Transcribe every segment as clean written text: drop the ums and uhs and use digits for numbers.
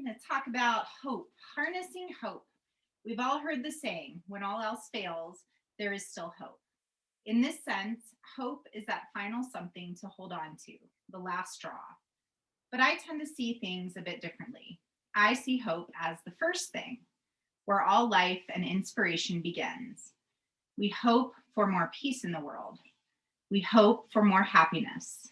We're going to talk about hope, harnessing hope. We've all heard the saying, when all else fails, there is still hope. In this sense, hope is that final something to hold on to, the last straw. But I tend to see things a bit differently. I see hope as the first thing, where all life and inspiration begins. We hope for more peace in the world. We hope for more happiness.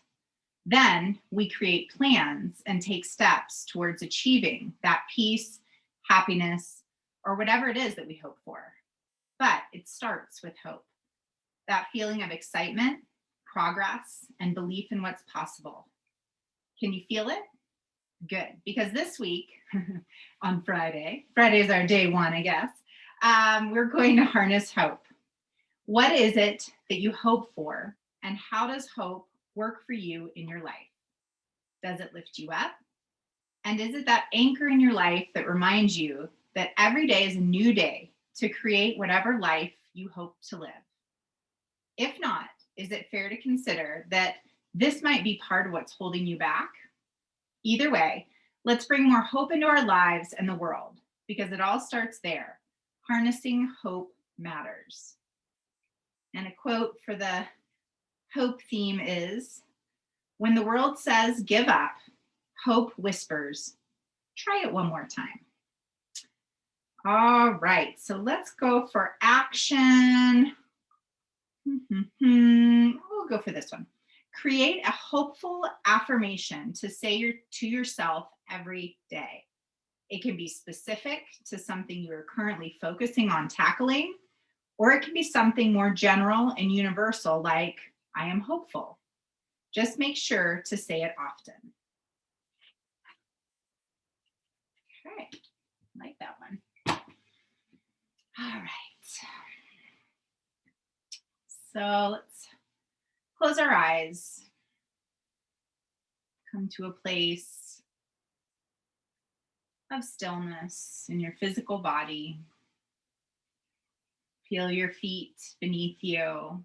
Then we create plans and take steps towards achieving that peace, happiness, or whatever it is that we hope for. But it starts with hope, that feeling of excitement, progress, and belief in what's possible. Can you feel it? Good, because this week on Friday is our day one, I guess, we're going to harness hope. What is it that you hope for, and how does hope work for you in your life? Does it lift you up? And is it that anchor in your life that reminds you that every day is a new day to create whatever life you hope to live? If not, is it fair to consider that this might be part of what's holding you back? Either way, let's bring more hope into our lives and the world, because it all starts there. Harnessing hope matters. And a quote for the hope theme is, when the world says give up, hope whispers, try it one more time. All right, so let's go for action. We'll go for this one. Create a hopeful affirmation to say to yourself every day. It can be specific to something you're currently focusing on tackling, or it can be something more general and universal, like, I am hopeful. Just make sure to say it often. Okay, I like that one. All right. So let's close our eyes. Come to a place of stillness in your physical body. Feel your feet beneath you,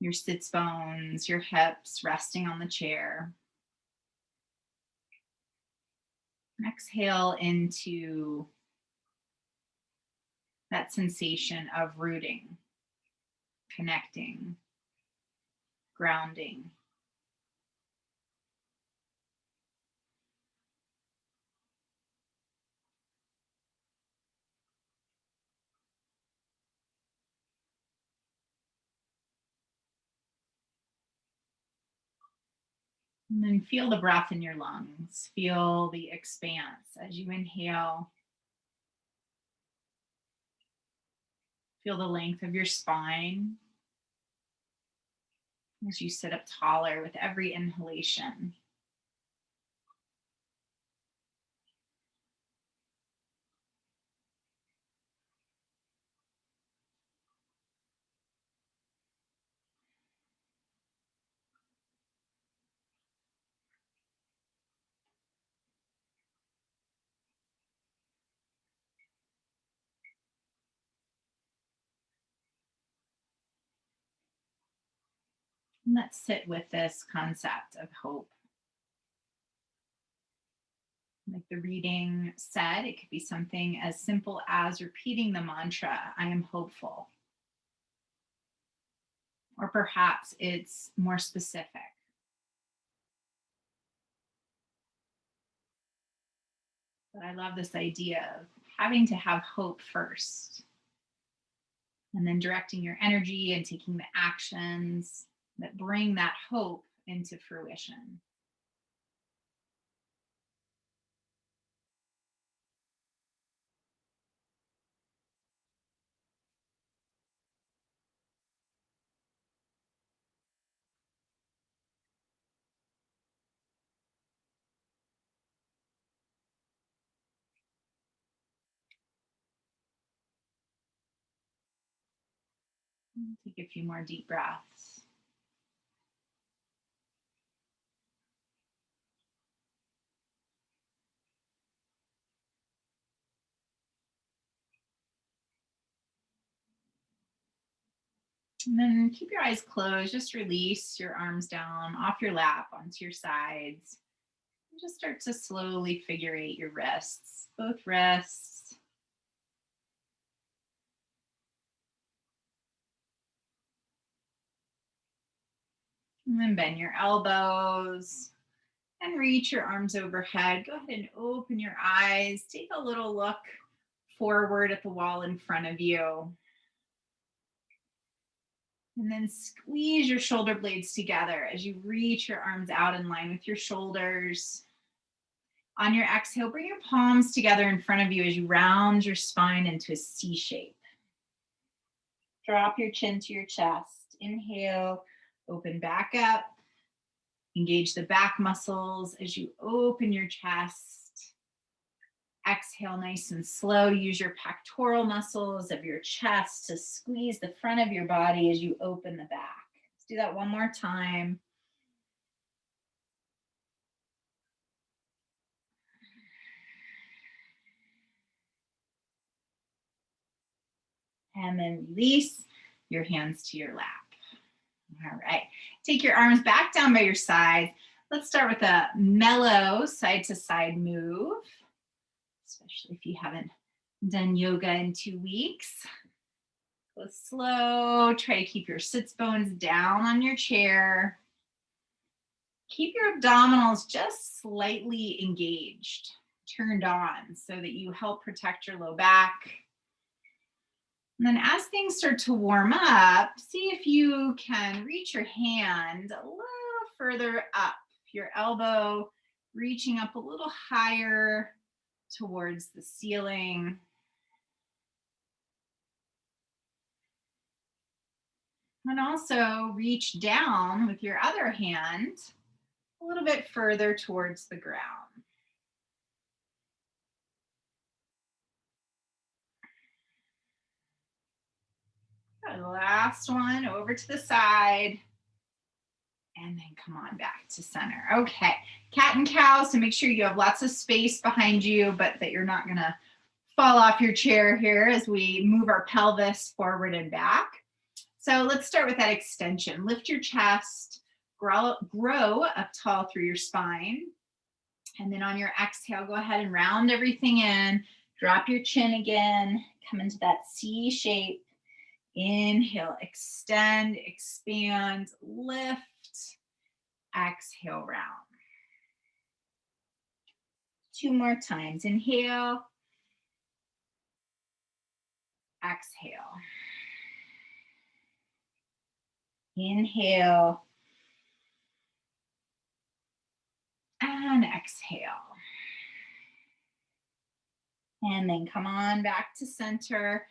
your sits bones, your hips resting on the chair. Exhale into that sensation of rooting, connecting, grounding. And then feel the breath in your lungs. Feel the expanse as you inhale. Feel the length of your spine as you sit up taller with every inhalation. And let's sit with this concept of hope. Like the reading said, it could be something as simple as repeating the mantra, I am hopeful. Or perhaps it's more specific. But I love this idea of having to have hope first, and then directing your energy and taking the actions that bring that hope into fruition. Take a few more deep breaths. And then keep your eyes closed. Just release your arms down off your lap onto your sides. Just start to slowly figure eight your wrists, both wrists. And then bend your elbows and reach your arms overhead. Go ahead and open your eyes. Take a little look forward at the wall in front of you. And then squeeze your shoulder blades together as you reach your arms out in line with your shoulders. On your exhale, bring your palms together in front of you as you round your spine into a C shape. Drop your chin to your chest. Inhale, open back up. Engage the back muscles as you open your chest. Exhale nice and slow. Use your pectoral muscles of your chest to squeeze the front of your body as you open the back. Let's do that one more time. And then release your hands to your lap. All right, take your arms back down by your side. Let's start with a mellow side to side move, especially if you haven't done yoga in 2 weeks. Go slow, try to keep your sits bones down on your chair. Keep your abdominals just slightly engaged, turned on, so that you help protect your low back. And then as things start to warm up, see if you can reach your hand a little further up, your elbow reaching up a little higher towards the ceiling. And also reach down with your other hand a little bit further towards the ground. Good. Last one, over to the side. And then come on back to center. Okay, cat and cow, so make sure you have lots of space behind you, but that you're not gonna fall off your chair here as we move our pelvis forward and back. So let's start with that extension. Lift your chest, grow up tall through your spine. And then on your exhale, go ahead and round everything in. Drop your chin again, come into that C shape. Inhale, extend, expand, lift. Exhale, round. 2 more times. Inhale. Exhale. Inhale. And exhale. And then come on back to center.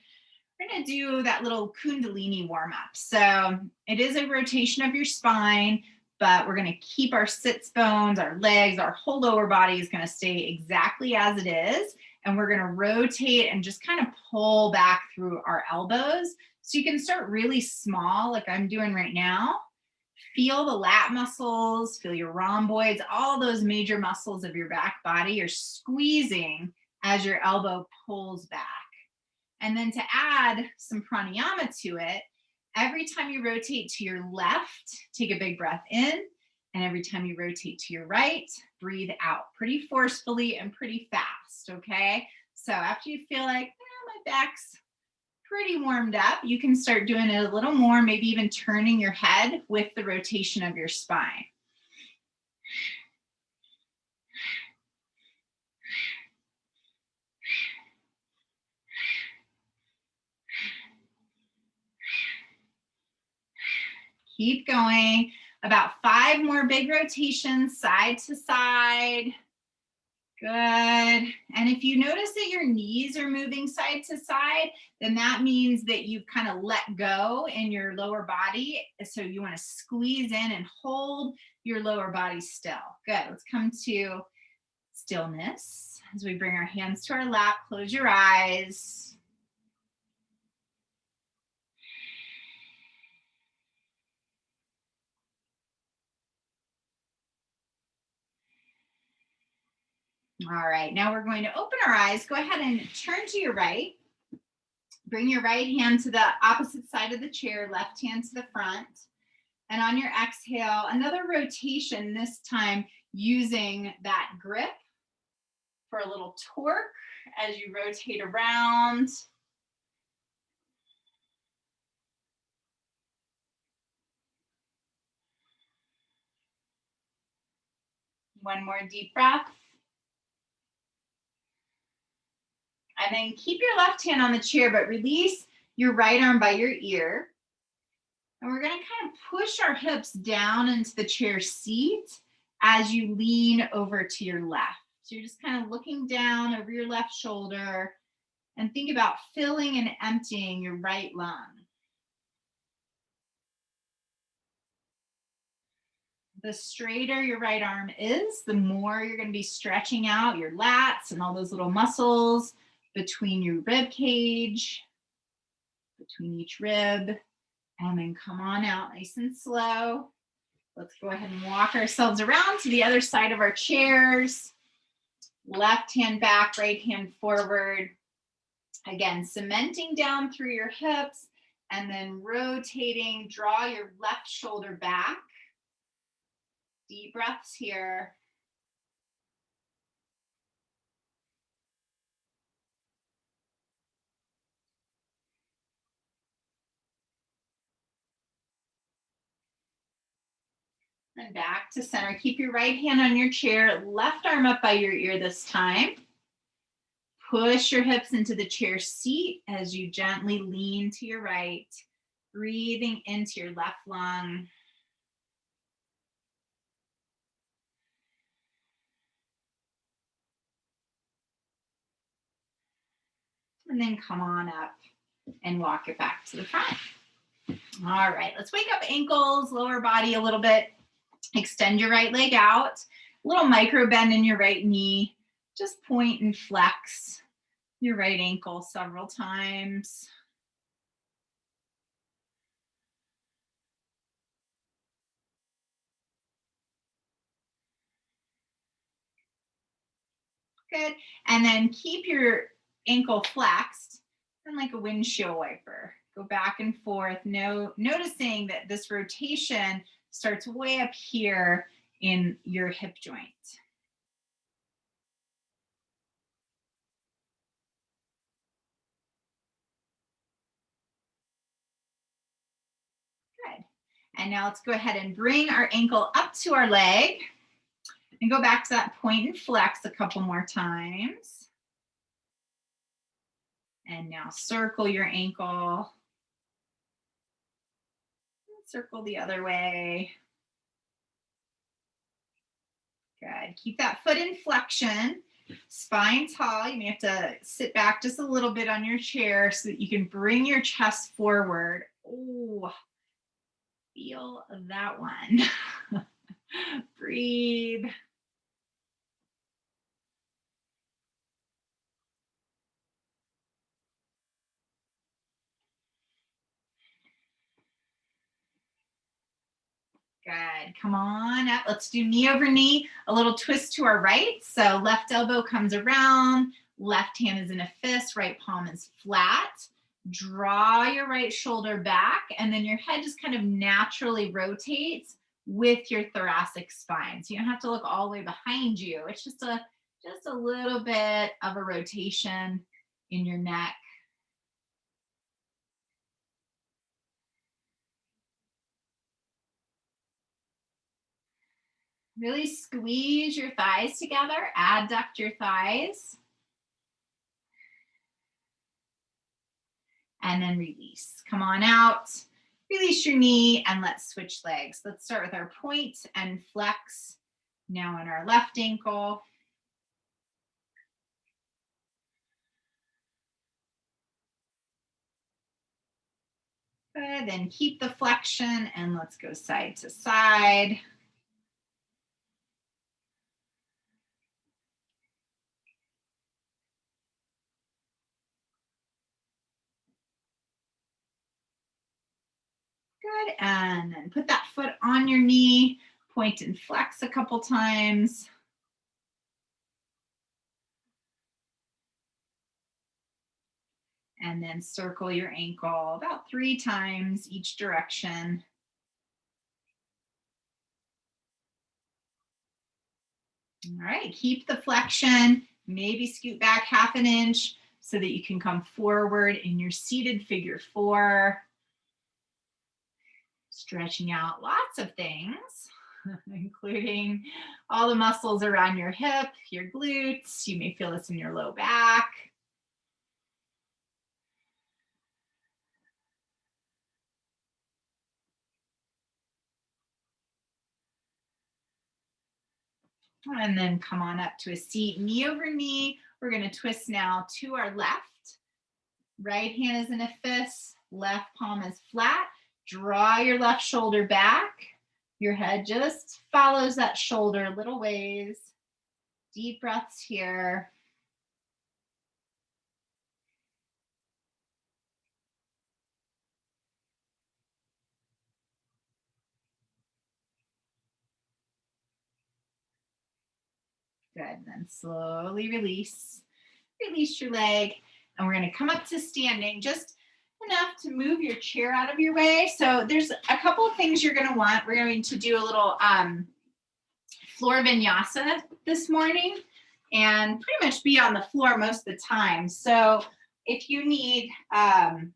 We're going to do that little Kundalini warm up. So it is a rotation of your spine, but we're going to keep our sits bones, our legs, our whole lower body is going to stay exactly as it is. And we're going to rotate and just kind of pull back through our elbows. So you can start really small, like I'm doing right now. Feel the lat muscles, feel your rhomboids, all those major muscles of your back body are squeezing as your elbow pulls back. And then to add some pranayama to it, every time you rotate to your left, take a big breath in. And every time you rotate to your right, breathe out pretty forcefully and pretty fast, okay? So after you feel like, my back's pretty warmed up, you can start doing it a little more, maybe even turning your head with the rotation of your spine. Keep going. About 5 more big rotations, side to side. Good. And if you notice that your knees are moving side to side, then that means that you've kind of let go in your lower body. So you want to squeeze in and hold your lower body still. Good. Let's come to stillness as we bring our hands to our lap. Close your eyes. All right, now we're going to open our eyes. Go ahead and turn to your right. Bring your right hand to the opposite side of the chair, left hand to the front. And on your exhale, another rotation. This time using that grip for a little torque as you rotate around. One more deep breath. And then keep your left hand on the chair, but release your right arm by your ear. And we're going to kind of push our hips down into the chair seat as you lean over to your left. So you're just kind of looking down over your left shoulder and think about filling and emptying your right lung. The straighter your right arm is, the more you're going to be stretching out your lats and all those little muscles between your rib cage, between each rib, and then come on out nice and slow. Let's go ahead and walk ourselves around to the other side of our chairs. Left hand back, right hand forward. Again, cementing down through your hips and then rotating, draw your left shoulder back. Deep breaths here. And back to center. Keep your right hand on your chair, left arm up by your ear this time. Push your hips into the chair seat as you gently lean to your right, breathing into your left lung. And then come on up and walk it back to the front. All right, let's wake up ankles, lower body a little bit. Extend your right leg out, a little micro bend in your right knee. Just point and flex your right ankle several times. Good. And then keep your ankle flexed and like a windshield wiper. Go back and forth, noticing that this rotation starts way up here in your hip joint. Good. And now let's go ahead and bring our ankle up to our leg and go back to that point and flex a couple more times. And now circle your ankle. Circle the other way. Good. Keep that foot in flexion, spine tall. You may have to sit back just a little bit on your chair so that you can bring your chest forward. Oh, feel that one. Breathe. Good. Come on up. Let's do knee over knee, a little twist to our right. So left elbow comes around, left hand is in a fist, right palm is flat. Draw your right shoulder back, and then your head just kind of naturally rotates with your thoracic spine. So you don't have to look all the way behind you. It's just a little bit of a rotation in your neck. Really squeeze your thighs together, adduct your thighs. And then release. Come on out, release your knee, and let's switch legs. Let's start with our point and flex. Now on our left ankle. Good, then keep the flexion and let's go side to side. Good, and then put that foot on your knee, point and flex a couple times. And then circle your ankle about 3 times each direction. All right, keep the flexion, maybe scoot back half an inch so that you can come forward in your seated figure 4. Stretching out lots of things, including all the muscles around your hip, your glutes. You may feel this in your low back. And then come on up to a seat, knee over knee. We're going to twist now to our left. Right hand is in a fist, left palm is flat. Draw your left shoulder back. Your head just follows that shoulder little ways. Deep breaths here. Good. Then slowly release. Release your leg. And we're going to come up to standing just enough to move your chair out of your way. So there's a couple of things you're going to want. We're going to do a little floor vinyasa this morning and pretty much be on the floor most of the time. So if you need, an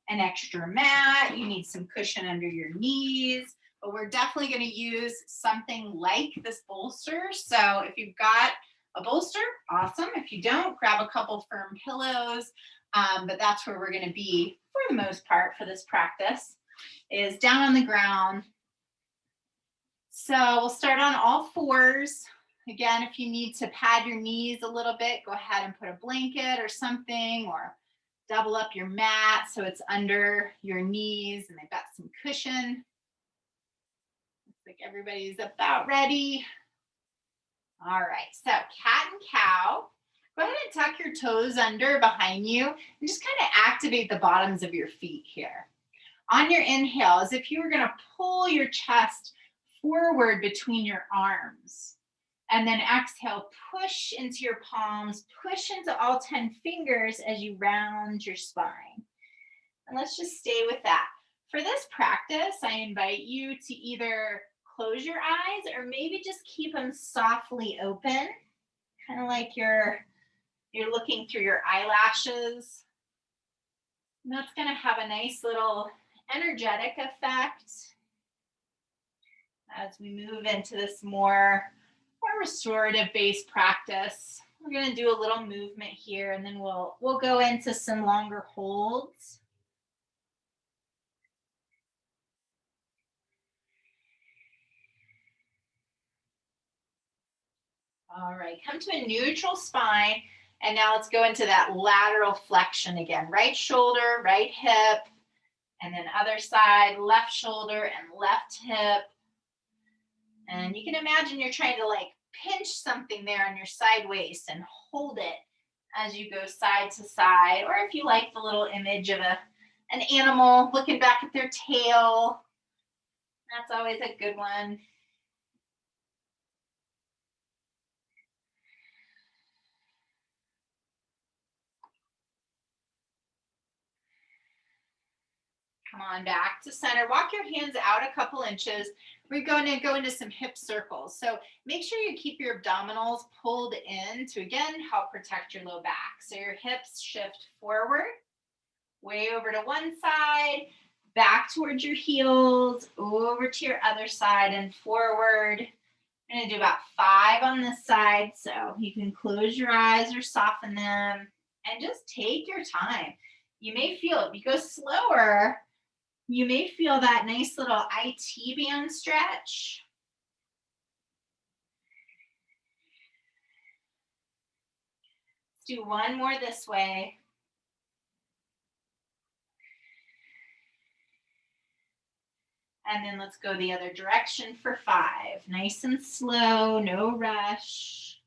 extra mat, you need some cushion under your knees, but we're definitely going to use something like this bolster. So if you've got a bolster, awesome. If you don't, grab a couple firm pillows. But that's where we're going to be for the most part for this practice, is down on the ground. So we'll start on all fours. Again, if you need to pad your knees a little bit, go ahead and put a blanket or something, or double up your mat so it's under your knees and they've got some cushion. Looks like everybody's about ready. All right, so cat and cow. Go ahead and tuck your toes under behind you and just kind of activate the bottoms of your feet here. On your inhale, as if you were going to pull your chest forward between your arms. And then exhale, push into your palms, push into all 10 fingers as you round your spine. And let's just stay with that. For this practice, I invite you to either close your eyes or maybe just keep them softly open, kind of like you're looking through your eyelashes. And that's going to have a nice little energetic effect as we move into this more restorative based practice. We're going to do a little movement here and then we'll go into some longer holds. All right, come to a neutral spine. And now let's go into that lateral flexion again. Right shoulder, right hip, and then other side, left shoulder and left hip. And you can imagine you're trying to like pinch something there on your side waist and hold it as you go side to side. Or if you like the little image of an animal looking back at their tail, that's always a good one. Come on back to center. Walk your hands out a couple inches. We're going to go into some hip circles. So make sure you keep your abdominals pulled in to, again, help protect your low back. So your hips shift forward, way over to one side, back towards your heels, over to your other side and forward. I'm going to do about 5 on this side. So you can close your eyes or soften them and just take your time. You may feel it. If you go slower, you may feel that nice little IT band stretch. Let's do one more this way. And then let's go the other direction for 5. Nice and slow, no rush.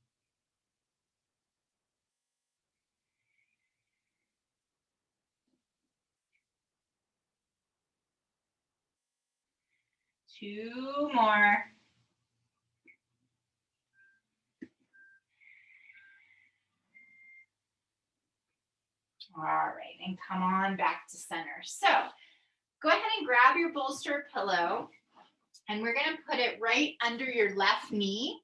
Two more. All right, and come on back to center. So go ahead and grab your bolster pillow, and we're going to put it right under your left knee.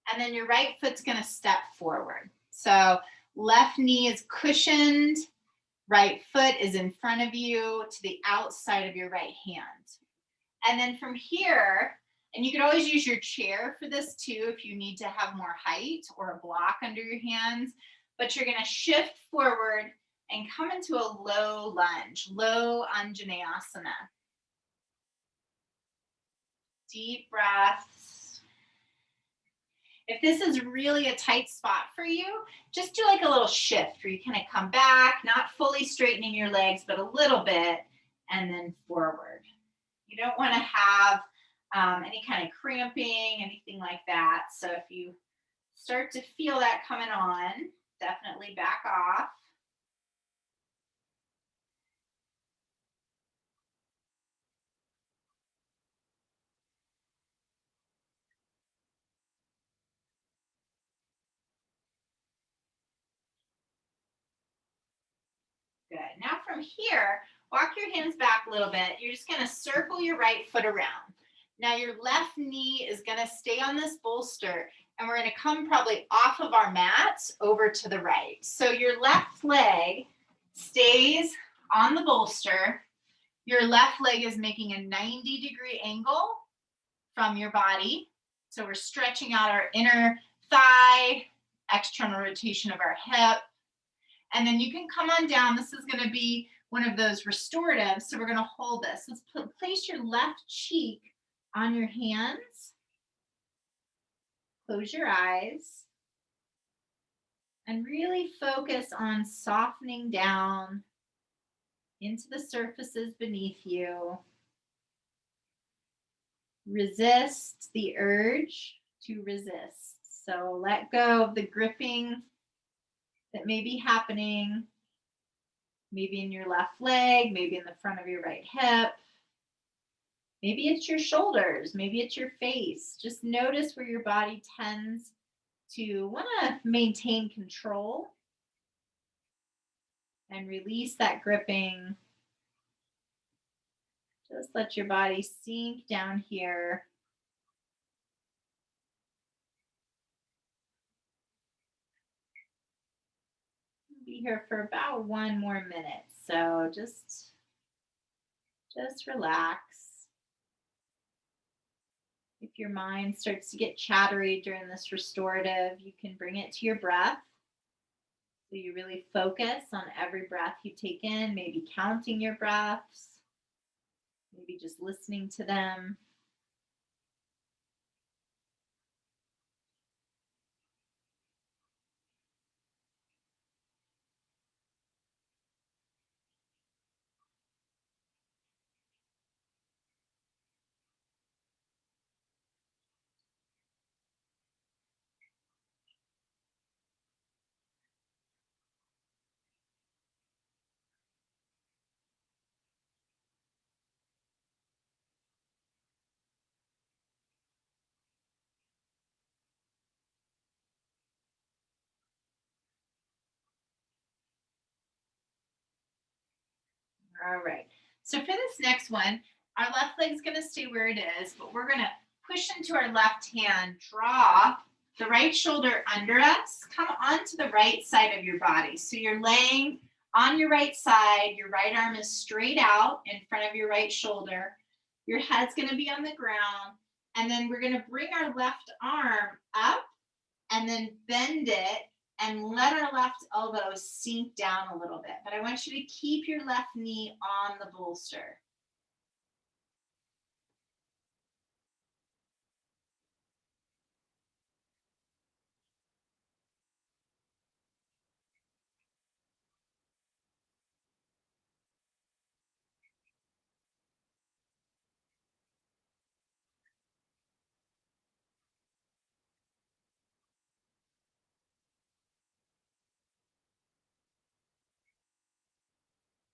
And then your right foot's gonna step forward. So left knee is cushioned, right foot is in front of you to the outside of your right hand. And then from here, and you can always use your chair for this too if you need to have more height or a block under your hands, but you're gonna shift forward and come into a low lunge, low Anjaneyasana. Deep breaths. If this is really a tight spot for you, just do like a little shift where you kind of come back, not fully straightening your legs, but a little bit, and then forward. You don't want to have any kind of cramping, anything like that. So if you start to feel that coming on, definitely back off. Good. Now from here, walk your hands back a little bit. You're just going to circle your right foot around. Now your left knee is going to stay on this bolster, and we're going to come probably off of our mats over to the right. So your left leg stays on the bolster. Your left leg is making a 90-degree angle from your body. So we're stretching out our inner thigh, external rotation of our hip. And then you can come on down. This is going to be one of those restoratives. So we're going to hold this. Let's place your left cheek on your hands. Close your eyes. And really focus on softening down into the surfaces beneath you. Resist the urge to resist. So let go of the gripping that may be happening, maybe in your left leg, maybe in the front of your right hip. Maybe it's your shoulders, maybe it's your face. Just notice where your body tends to want to maintain control and release that gripping. Just let your body sink down here. Be here for about 1 more minute. So just relax. If your mind starts to get chattery during this restorative, you can bring it to your breath. So you really focus on every breath you take in, maybe counting your breaths, maybe just listening to them. All right. So for this next one, our left leg's going to stay where it is, but we're going to push into our left hand, draw the right shoulder under us, come onto the right side of your body. So you're laying on your right side, your right arm is straight out in front of your right shoulder. Your head's going to be on the ground, and then we're going to bring our left arm up and then bend it and let our left elbow sink down a little bit. But I want you to keep your left knee on the bolster.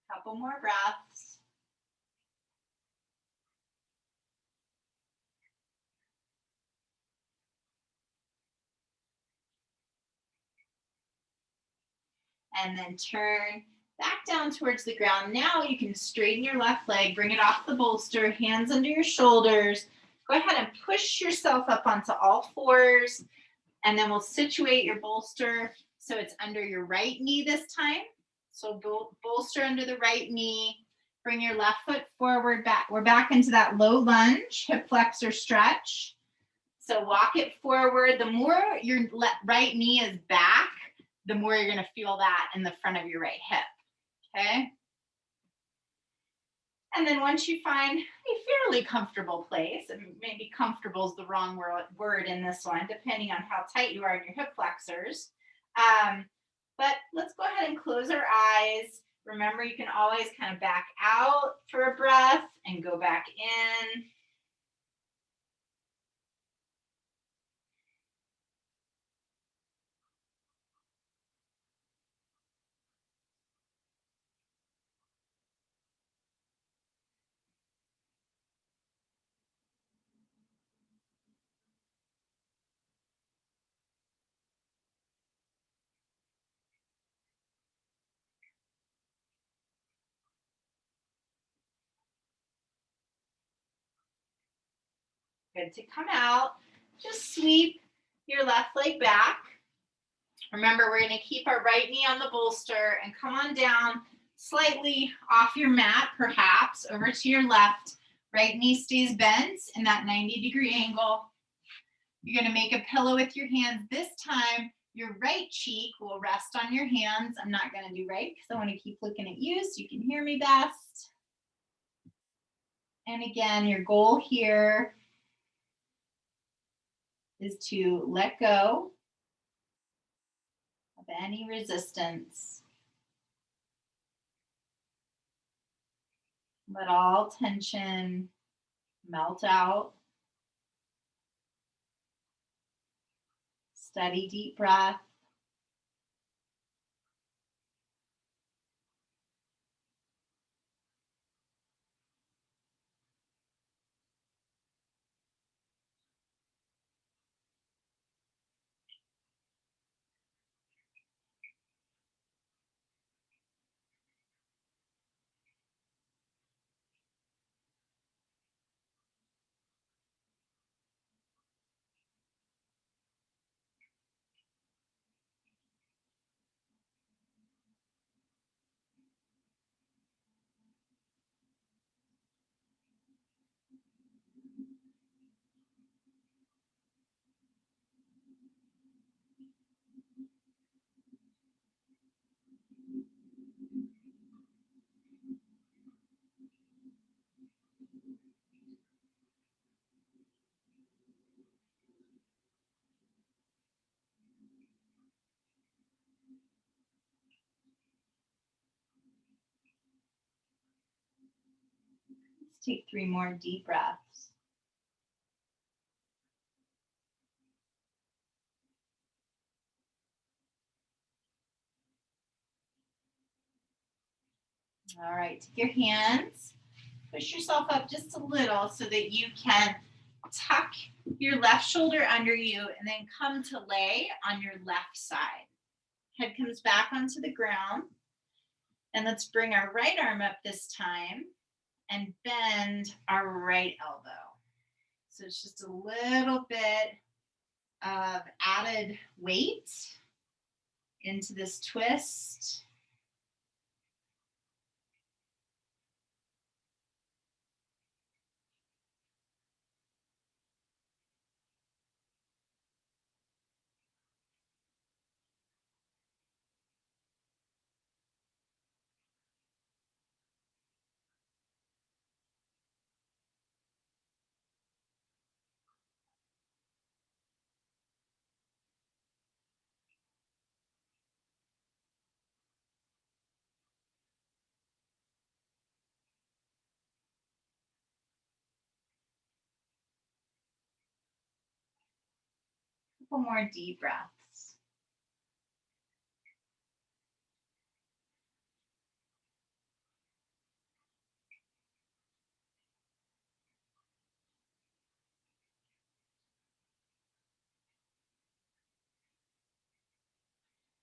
Couple more breaths. And then turn back down towards the ground. Now you can straighten your left leg, bring it off the bolster, hands under your shoulders. Go ahead and push yourself up onto all fours. And then we'll situate your bolster so it's under your right knee this time. So bolster under the right knee. Bring your left foot forward, back. We're back into that low lunge, hip flexor stretch. So walk it forward. The more your right knee is back, the more you're going to feel that in the front of your right hip. Okay? And then once you find a fairly comfortable place, and maybe comfortable is the wrong word in this one, depending on how tight you are in your hip flexors. But let's go ahead and close our eyes. Remember, you can always kind of back out for a breath and go back in. Good to come out. Just sweep your left leg back. Remember, we're going to keep our right knee on the bolster and come on down slightly off your mat, perhaps, over to your left. Right knee stays bent in that 90-degree angle. You're going to make a pillow with your hands. This time, your right cheek will rest on your hands. I'm not going to do right because I want to keep looking at you so you can hear me best. And again, your goal here is to let go of any resistance. Let all tension melt out. Steady, deep breath. Let's take 3 more deep breaths. All right, take your hands, push yourself up just a little so that you can tuck your left shoulder under you and then come to lay on your left side. Head comes back onto the ground. And let's bring our right arm up this time and bend our right elbow. So it's just a little bit of added weight into this twist. Couple more deep breaths.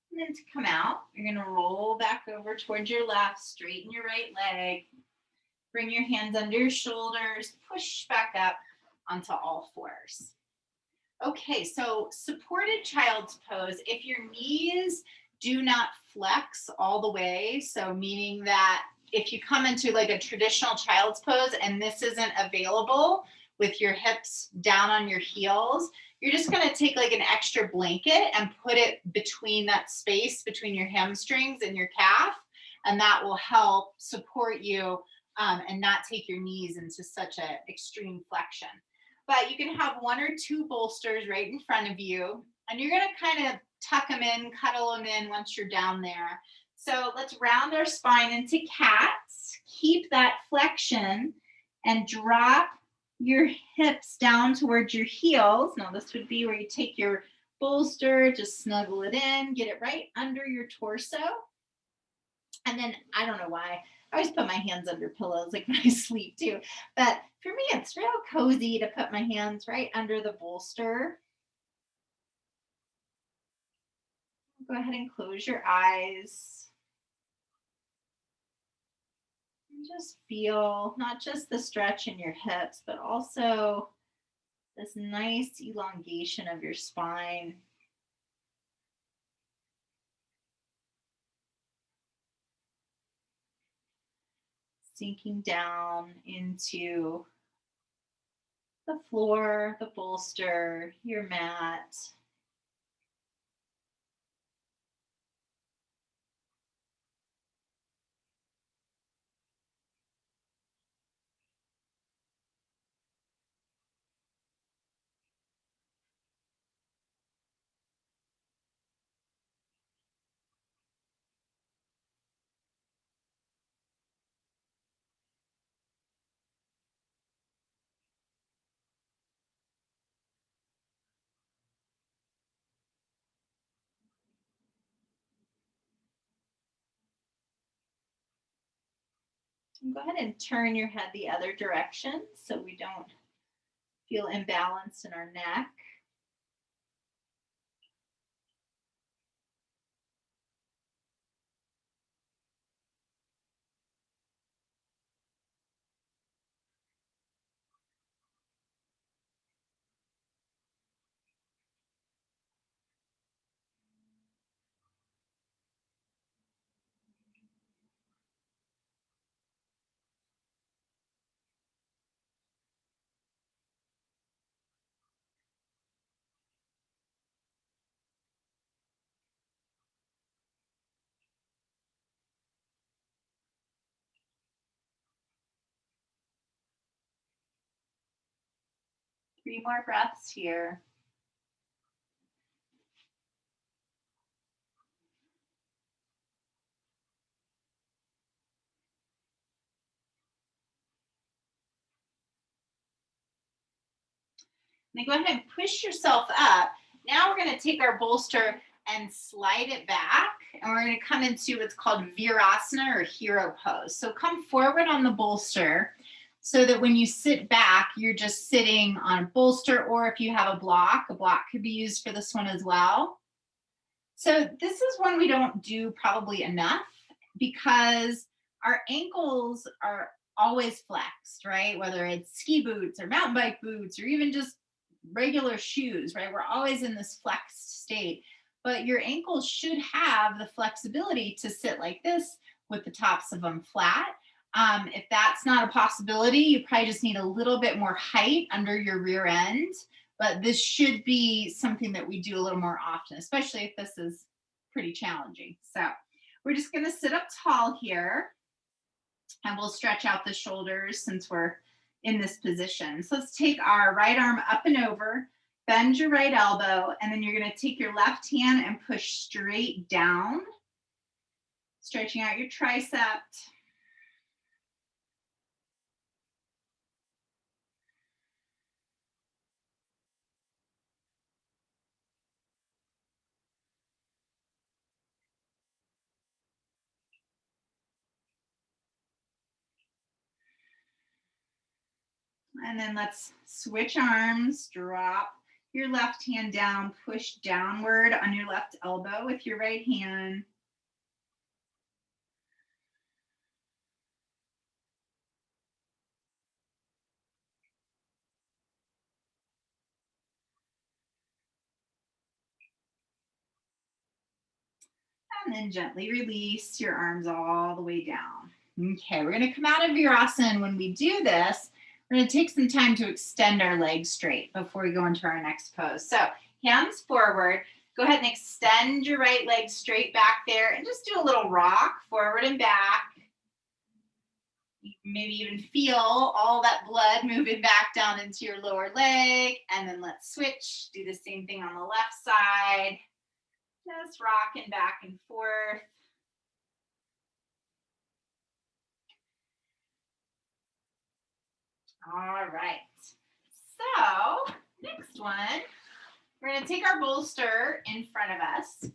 And then to come out, you're going to roll back over towards your left, straighten your right leg, bring your hands under your shoulders, push back up onto all fours. Okay, so supported child's pose, if your knees do not flex all the way, so meaning that if you come into like a traditional child's pose and this isn't available with your hips down on your heels, you're just going to take like an extra blanket and put it between that space between your hamstrings and your calf, and that will help support you and not take your knees into such an extreme flexion. But you can have one or two bolsters right in front of you, and you're going to kind of tuck them in, cuddle them in once you're down there. So let's round our spine into cats. Keep that flexion and drop your hips down towards your heels. Now this would be where you take your bolster, just snuggle it in, get it right under your torso. And then I don't know why, I always put my hands under pillows like when I sleep too. But for me, it's real cozy to put my hands right under the bolster. Go ahead and close your eyes. And just feel not just the stretch in your hips, but also this nice elongation of your spine. Sinking down into the floor, the bolster, your mat. 'Go ahead and turn your head the other direction so we don't feel imbalanced in our neck. 3 more breaths here. Then go ahead and push yourself up. Now we're going to take our bolster and slide it back, and we're going to come into what's called Virasana or hero pose. So come forward on the bolster so that when you sit back, you're just sitting on a bolster, or if you have a block could be used for this one as well. So this is one we don't do probably enough because our ankles are always flexed, right? Whether it's ski boots or mountain bike boots or even just regular shoes, right? We're always in this flexed state. But your ankles should have the flexibility to sit like this with the tops of them flat. If that's not a possibility, you probably just need a little bit more height under your rear end. But this should be something that we do a little more often, especially if this is pretty challenging. So we're just going to sit up tall here, and we'll stretch out the shoulders since we're in this position. So let's take our right arm up and over, bend your right elbow, and then you're going to take your left hand and push straight down, stretching out your tricep. And then let's switch arms, drop your left hand down, push downward on your left elbow with your right hand. And then gently release your arms all the way down. Okay, we're going to come out of Virasana. When we do this, we're going to take some time to extend our legs straight before we go into our next pose. So hands forward. Go ahead and extend your right leg straight back there and just do a little rock forward and back. Maybe even feel all that blood moving back down into your lower leg. And then let's switch. Do the same thing on the left side. Just rocking back and forth. All right. So next one, we're going to take our bolster in front of us.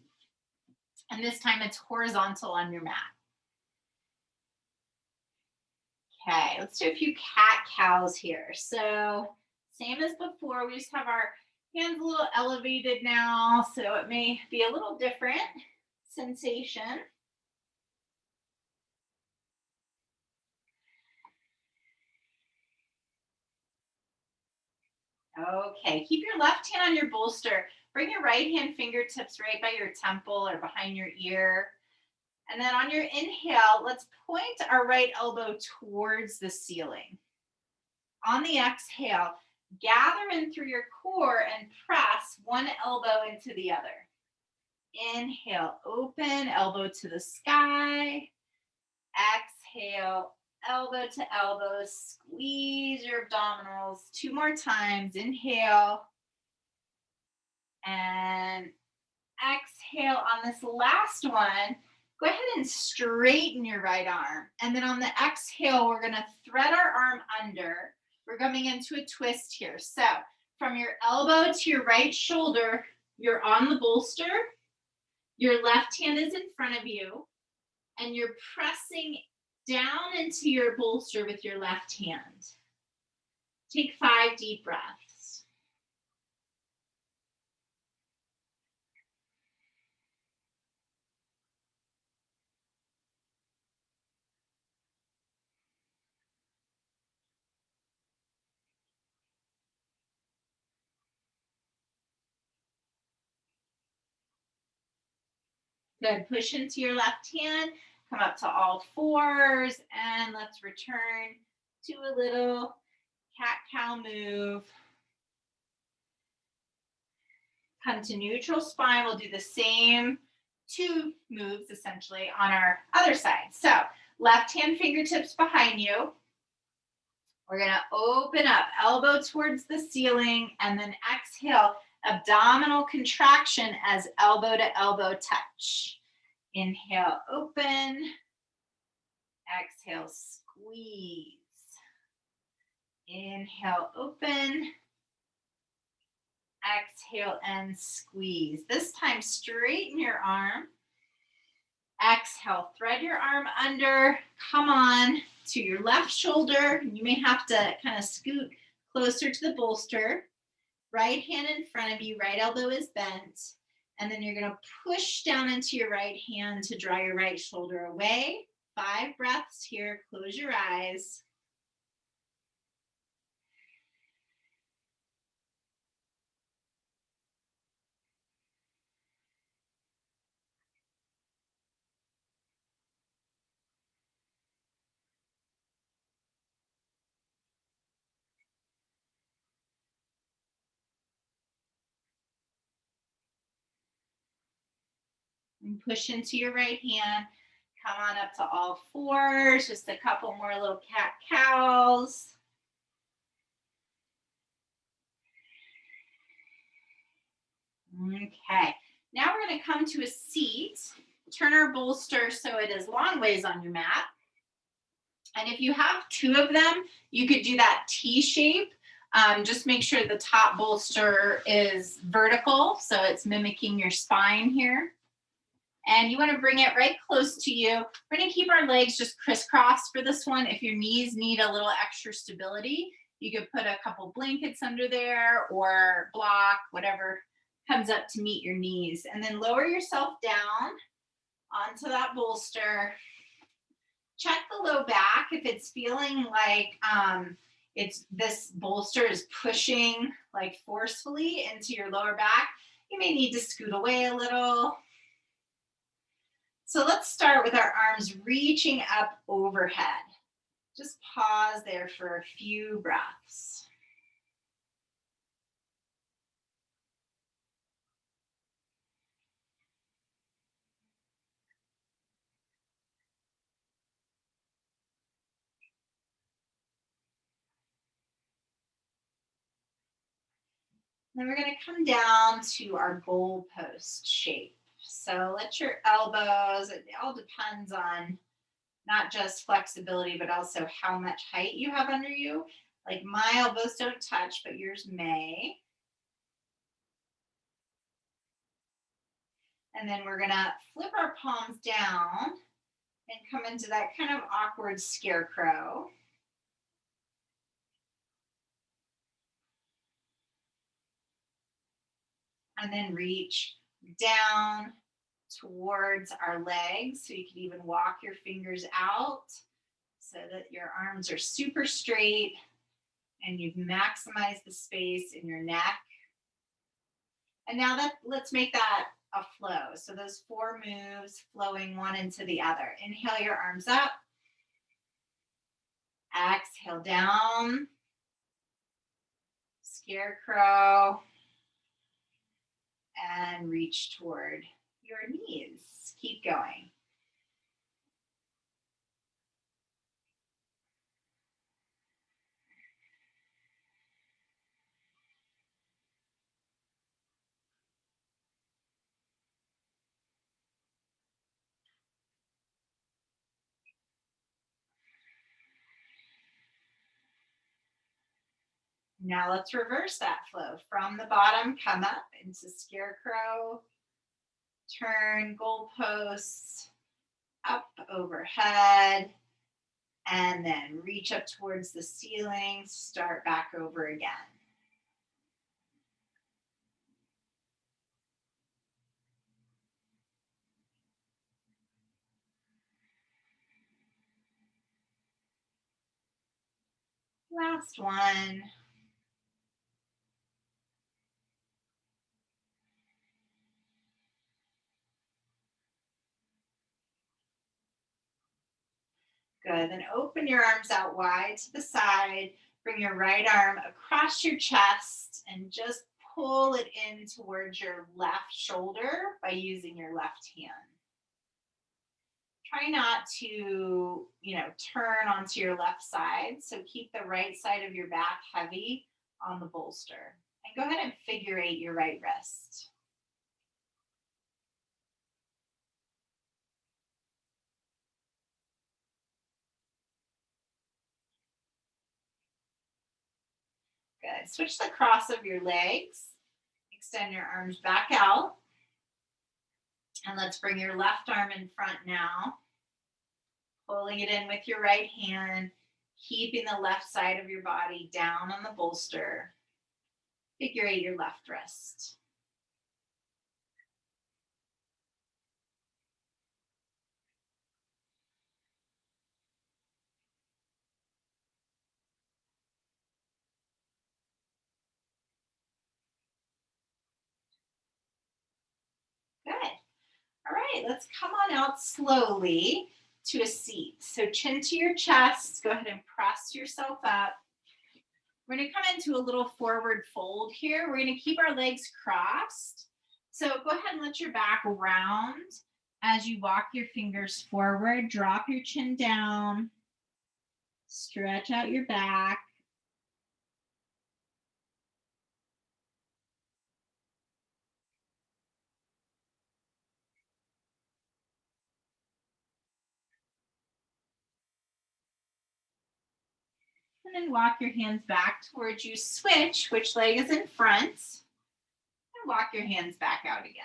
And this time it's horizontal on your mat. Okay, let's do a few cat-cows here. So same as before, we just have our hands a little elevated now, so it may be a little different sensation. Okay, keep your left hand on your bolster. Bring your right hand fingertips right by your temple or behind your ear. And then on your inhale, let's point our right elbow towards the ceiling. On the exhale, gather in through your core and press one elbow into the other. Inhale, open, elbow to the sky. Exhale, elbow to elbow, squeeze your abdominals 2 more times. Inhale. And exhale. On this last one, go ahead and straighten your right arm. And then on the exhale, we're going to thread our arm under. We're coming into a twist here. So from your elbow to your right shoulder, you're on the bolster. Your left hand is in front of you. And you're pressing down into your bolster with your left hand. Take 5 deep breaths. Good. Push into your left hand. Come up to all fours. And let's return to a little cat-cow move. Come to neutral spine. We'll do the same 2 moves essentially on our other side. So left hand fingertips behind you. We're going to open up, elbow towards the ceiling, and then exhale, abdominal contraction as elbow to elbow touch. Inhale, open. Exhale, squeeze. Inhale, open. Exhale and squeeze. This time, straighten your arm. Exhale, thread your arm under. Come on to your left shoulder. You may have to kind of scoot closer to the bolster. Right hand in front of you, right elbow is bent. And then you're going to push down into your right hand to draw your right shoulder away. 5 breaths here. Close your eyes. And push into your right hand. Come on up to all fours. Just a couple more little cat-cows. Okay. Now we're going to come to a seat. Turn our bolster so it is long ways on your mat. And if you have 2 of them, you could do that T shape. Just make sure the top bolster is vertical, so it's mimicking your spine here. And you want to bring it right close to you. We're going to keep our legs just crisscrossed for this one. If your knees need a little extra stability, you could put a couple blankets under there or block, whatever comes up to meet your knees. And then lower yourself down onto that bolster. Check the low back. If it's feeling like this bolster is pushing like forcefully into your lower back, you may need to scoot away a little. So let's start with our arms reaching up overhead. Just pause there for a few breaths. Then we're going to come down to our goalpost shape. So let your elbows, it all depends on not just flexibility, but also how much height you have under you. Like my elbows don't touch, but yours may. And then we're gonna flip our palms down and come into that kind of awkward scarecrow. And then reach down towards our legs. So you can even walk your fingers out so that your arms are super straight and you've maximized the space in your neck. And now let's make that a flow. So those 4 moves flowing one into the other. Inhale your arms up. Exhale down. Scarecrow. And reach toward your knees. Keep going. Now let's reverse that flow. From the bottom, come up into scarecrow, turn goalposts, up overhead, and then reach up towards the ceiling, start back over again. Last one. Good, then open your arms out wide to the side, bring your right arm across your chest and just pull it in towards your left shoulder by using your left hand. Try not to, turn onto your left side. So keep the right side of your back heavy on the bolster. And go ahead and figure eight your right wrist. Good. Switch the cross of your legs. Extend your arms back out. And let's bring your left arm in front now. Pulling it in with your right hand, keeping the left side of your body down on the bolster. Figure eight your left wrist. Good. All right, let's come on out slowly to a seat. So chin to your chest, go ahead and press yourself up. We're gonna come into a little forward fold here. We're gonna keep our legs crossed. So go ahead and let your back round as you walk your fingers forward. Drop your chin down, stretch out your back. And then walk your hands back towards you. Switch which leg is in front. And walk your hands back out again.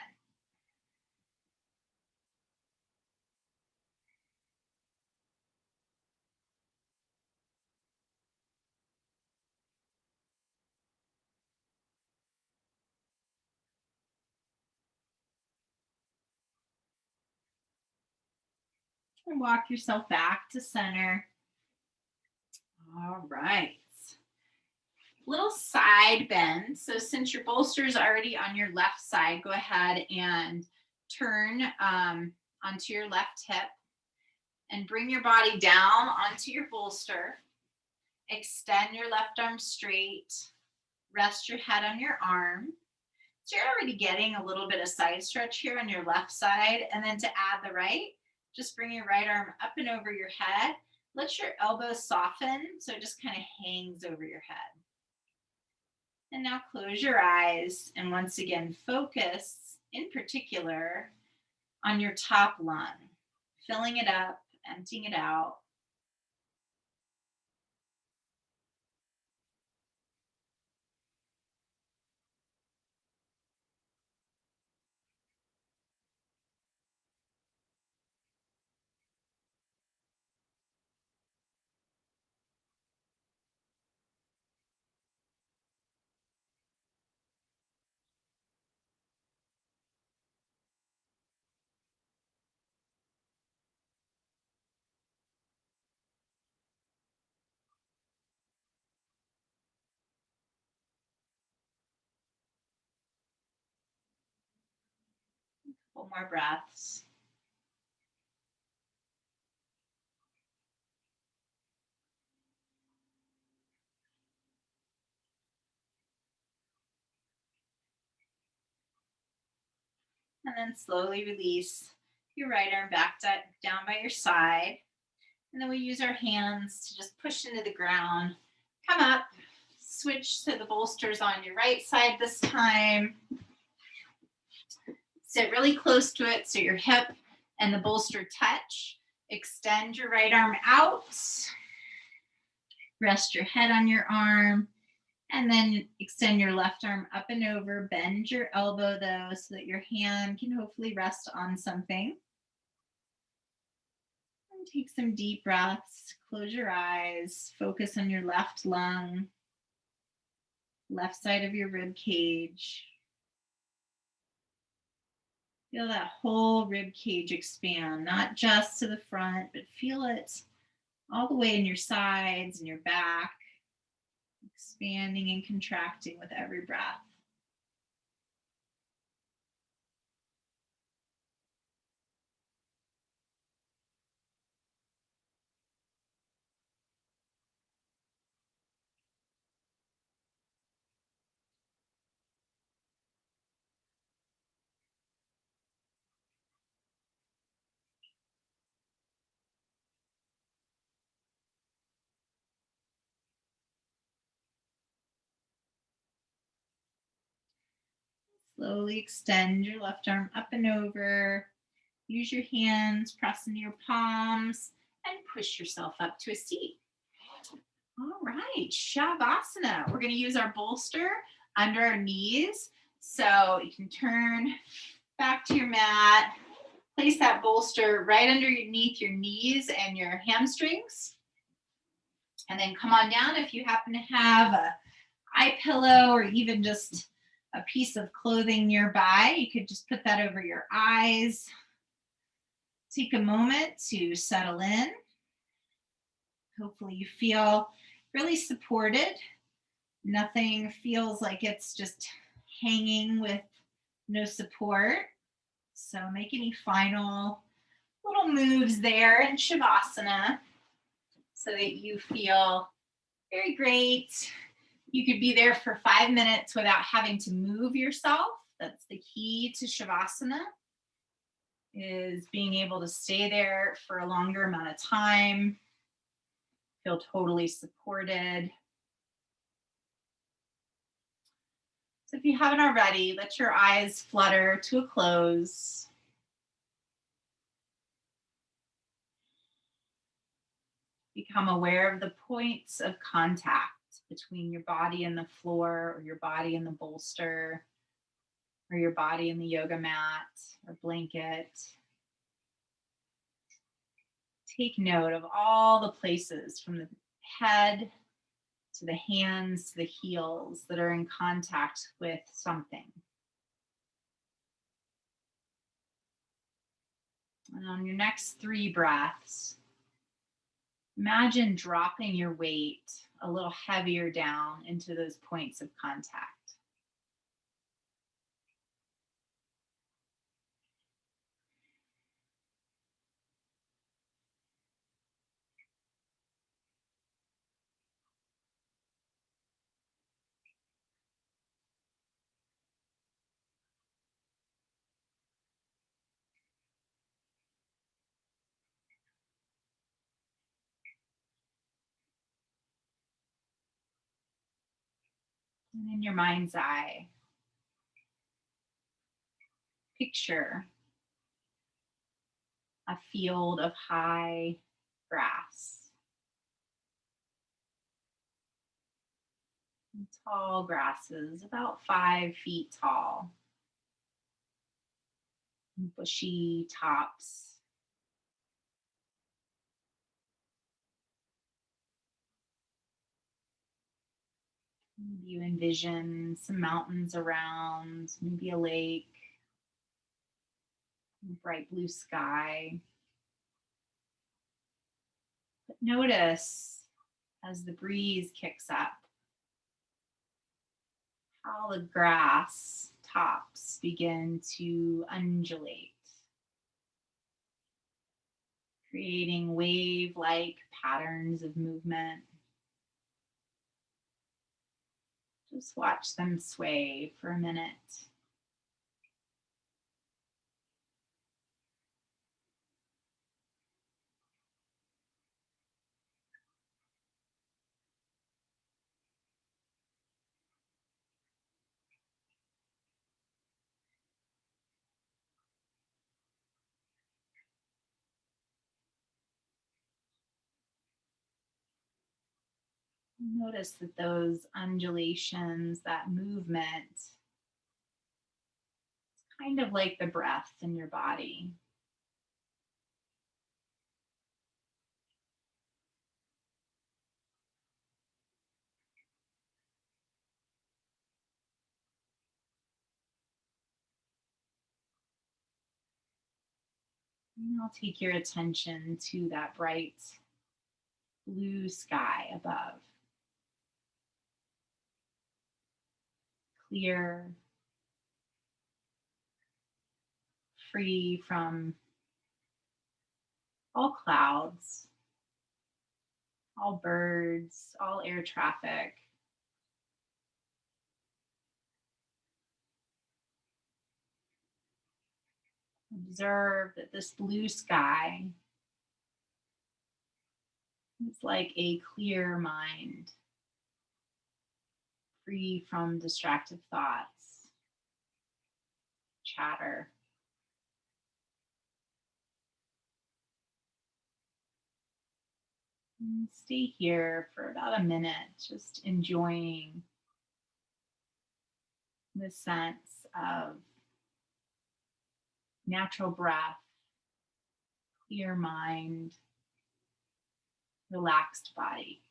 And walk yourself back to center. All right. Little side bend. So since your bolster is already on your left side, go ahead and turn onto your left hip and bring your body down onto your bolster. Extend your left arm straight. Rest your head on your arm. So you're already getting a little bit of side stretch here on your left side. And then to add the right, just bring your right arm up and over your head. Let your elbows soften so it just kind of hangs over your head. And now close your eyes and once again focus in particular on your top lung, filling it up, emptying it out. Couple more breaths. And then slowly release your right arm back down by your side. And then we use our hands to just push into the ground. Come up, switch to the bolsters on your right side this time. Sit really close to it so your hip and the bolster touch. Extend your right arm out. Rest your head on your arm. And then extend your left arm up and over. Bend your elbow though so that your hand can hopefully rest on something. And take some deep breaths. Close your eyes. Focus on your left lung, left side of your rib cage. Feel that whole rib cage expand, not just to the front, but feel it all the way in your sides and your back, expanding and contracting with every breath. Slowly extend your left arm up and over. Use your hands, press into your palms, and push yourself up to a seat. All right, Shavasana. We're going to use our bolster under our knees. So you can turn back to your mat. Place that bolster right underneath your knees and your hamstrings. And then come on down. If you happen to have a eye pillow or even just a piece of clothing nearby, you could just put that over your eyes. Take a moment to settle in. Hopefully you feel really supported. Nothing feels like it's just hanging with no support. So make any final little moves there in Shavasana so that you feel very great. You could be there for 5 minutes without having to move yourself. That's the key to Shavasana, is being able to stay there for a longer amount of time, feel totally supported. So if you haven't already, let your eyes flutter to a close. Become aware of the points of contact between your body and the floor, or your body and the bolster, or your body and the yoga mat or blanket. Take note of all the places from the head to the hands to the heels that are in contact with something. And on your next 3 breaths, imagine dropping your weight a little heavier down into those points of contact. And in your mind's eye, picture a field of high grass, tall grasses, about 5 feet tall, bushy tops. Maybe you envision some mountains around, maybe a lake, bright blue sky. But notice as the breeze kicks up how the grass tops begin to undulate, creating wave-like patterns of movement. Just watch them sway for a minute. Notice that those undulations, that movement, it's kind of like the breath in your body. And I'll take your attention to that bright blue sky above. Clear, free from all clouds, all birds, all air traffic. Observe that this blue sky is like a clear mind, free from distracted thoughts, chatter. And stay here for about a minute, just enjoying the sense of natural breath, clear mind, relaxed body.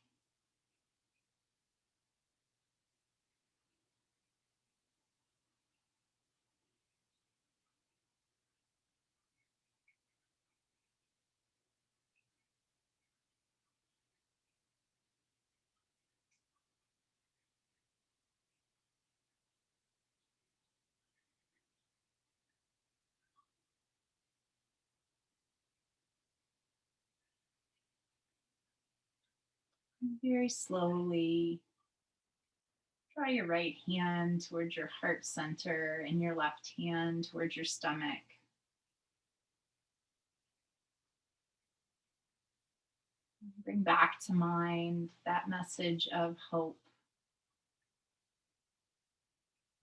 And very slowly, draw your right hand towards your heart center and your left hand towards your stomach. Bring back to mind that message of hope,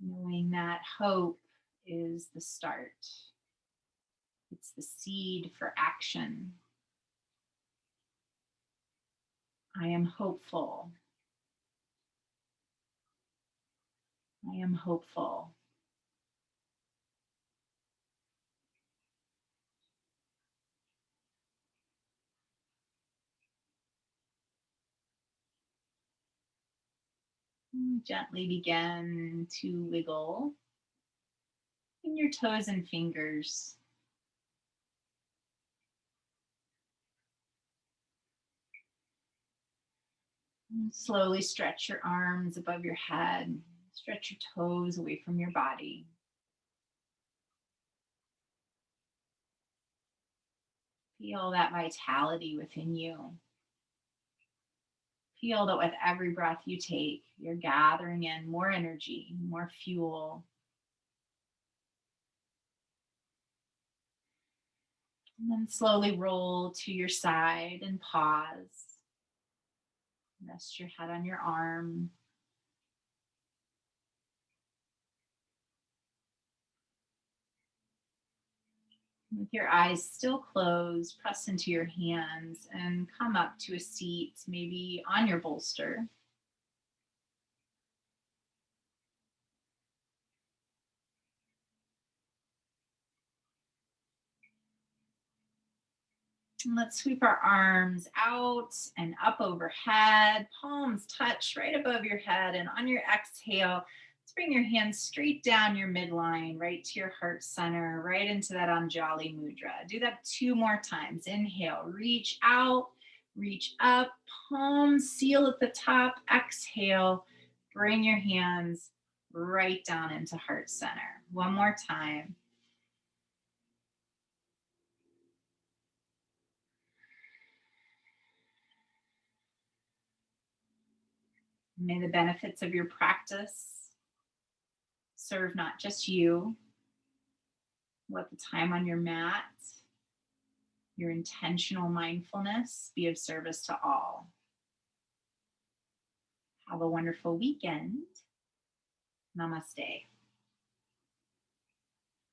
knowing that hope is the start. It's the seed for action. I am hopeful. I am hopeful. Gently begin to wiggle in your toes and fingers. And slowly stretch your arms above your head. Stretch your toes away from your body. Feel that vitality within you. Feel that with every breath you take, you're gathering in more energy, more fuel. And then slowly roll to your side and pause. Rest your head on your arm. With your eyes still closed, press into your hands and come up to a seat, maybe on your bolster. And let's sweep our arms out and up overhead. Palms touch right above your head. And on your exhale, let's bring your hands straight down your midline, right to your heart center, right into that Anjali Mudra. Do that 2 more times. Inhale, reach out, reach up, palms seal at the top. Exhale, bring your hands right down into heart center. One more time. May the benefits of your practice serve not just you, let the time on your mat, your intentional mindfulness be of service to all. Have a wonderful weekend. Namaste.